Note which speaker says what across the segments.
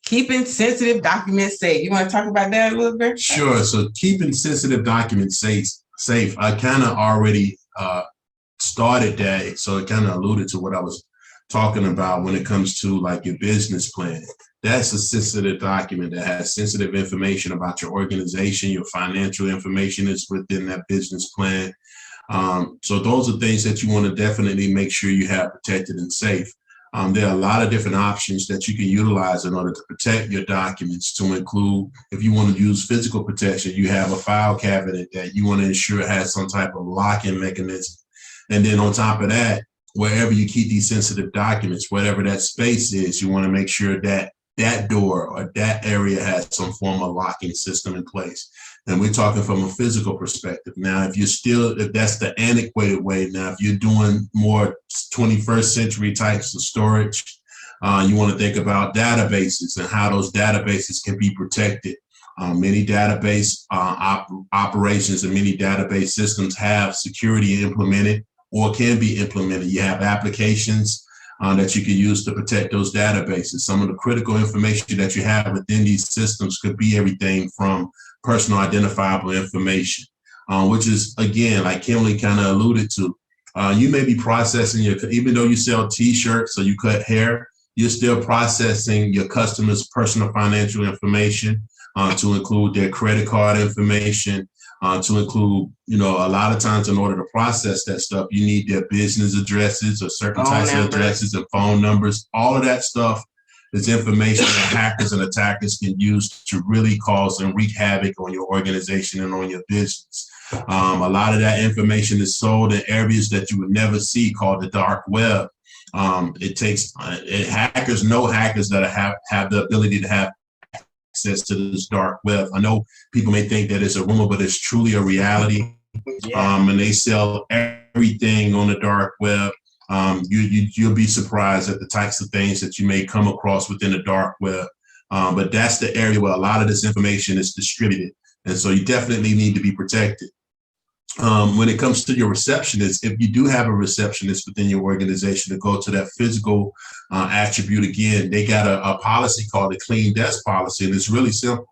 Speaker 1: Keeping sensitive documents safe. You want to talk about that a little bit?
Speaker 2: Sure. So keeping sensitive documents safe. I kind of already started that, so it kind of alluded to what I was talking about when it comes to like your business plan. That's a sensitive document that has sensitive information about your organization. Your financial information is within that business plan. So those are things that you want to definitely make sure you have protected and safe. There are a lot of different options that you can utilize in order to protect your documents, to include, if you want to use physical protection, you have a file cabinet that you want to ensure has some type of locking mechanism. And then on top of that, wherever you keep these sensitive documents, whatever that space is, you want to make sure that that door or that area has some form of locking system in place. And we're talking from a physical perspective. Now, if that's the antiquated way, now, if you're doing more 21st century types of storage, you want to think about databases and how those databases can be protected. Many database operations and many database systems have security implemented or can be implemented. You have applications that you can use to protect those databases. Some of the critical information that you have within these systems could be everything from personal identifiable information, which is, again, like Kimberly kind of alluded to, you may be processing even though you sell t-shirts or you cut hair, you're still processing your customers' personal financial information, to include their credit card information, to include, a lot of times in order to process that stuff, you need their business addresses or certain types of addresses and phone numbers. All of that stuff is information that hackers and attackers can use to really cause and wreak havoc on your organization and on your business. A lot of that information is sold in areas that you would never see, called the dark web. Hackers know hackers that have the ability to have access to this dark web. I know people may think that it's a rumor, but it's truly a reality. Yeah. And they sell everything on the dark web. You'll be surprised at the types of things that you may come across within the dark web. But that's the area where a lot of this information is distributed. And so you definitely need to be protected. When it comes to your receptionist, if you do have a receptionist within your organization, to go to that physical attribute again, they got a policy called the clean desk policy, and it's really simple.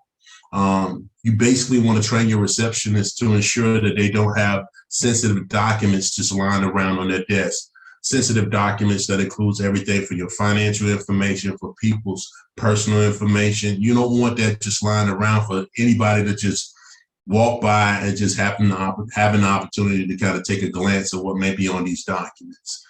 Speaker 2: You basically want to train your receptionist to ensure that they don't have sensitive documents just lying around on their desk. Sensitive documents that includes everything for your financial information, for people's personal information. You don't want that just lying around for anybody to just walk by and just have an opportunity to kind of take a glance at what may be on these documents.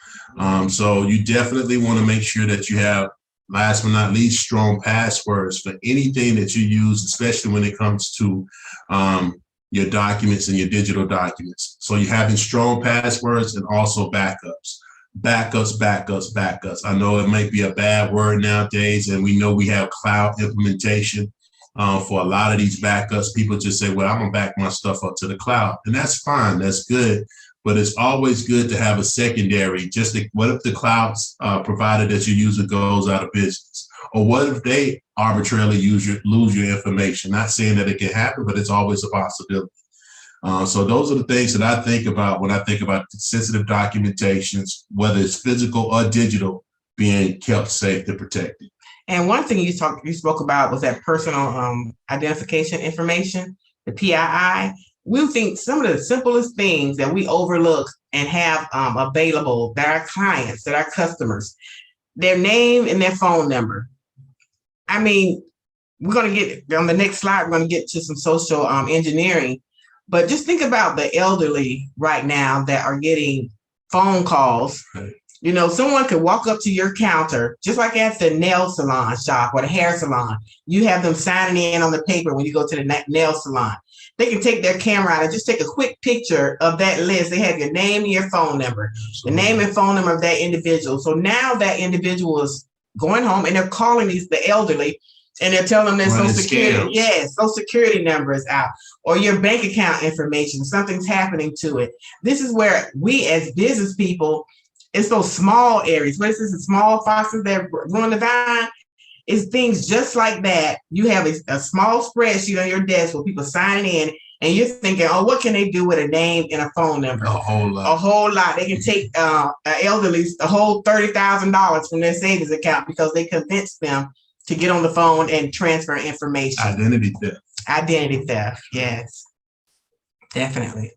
Speaker 2: So you definitely want to make sure that you have, last but not least, strong passwords for anything that you use, especially when it comes to your documents and your digital documents. So you're having strong passwords and also backups. Backups. I know it might be a bad word nowadays, and we know we have cloud implementation. For a lot of these backups, people just say, well, I'm gonna back my stuff up to the cloud. And that's fine, that's good. But it's always good to have a secondary. What if the cloud provider that you use goes out of business? Or what if they arbitrarily lose your information? Not saying that it can happen, but it's always a possibility. So those are the things that I think about when I think about sensitive documentations, whether it's physical or digital, being kept safe and protected.
Speaker 1: And one thing you spoke about was that personal identification information, the PII. We think some of the simplest things that we overlook and have available, that our clients, that our customers, their name and their phone number. I mean, we're going to get on the next slide, we're going to get to some social engineering. But just think about the elderly right now that are getting phone calls. Someone could walk up to your counter, just like at the nail salon shop or the hair salon. You have them signing in on the paper when you go to the nail salon. They can take their camera out and just take a quick picture of that list. They have your name and your phone number, the name and phone number of that individual. So now that individual is going home and they're calling the elderly, and they're telling them their social security, social security number is out, or your bank account information, something's happening to it. This is where we as business people, it's those small areas. What is this? The small foxes that ruin the vine? It's things just like that. You have a small spreadsheet on your desk with people signing in, and you're thinking, oh, what can they do with a name and a phone number?
Speaker 2: A whole lot.
Speaker 1: They can take elderly the whole $30,000 from their savings account because they convinced them to get on the phone and transfer information.
Speaker 2: Identity theft.
Speaker 1: Identity theft. Yes, definitely.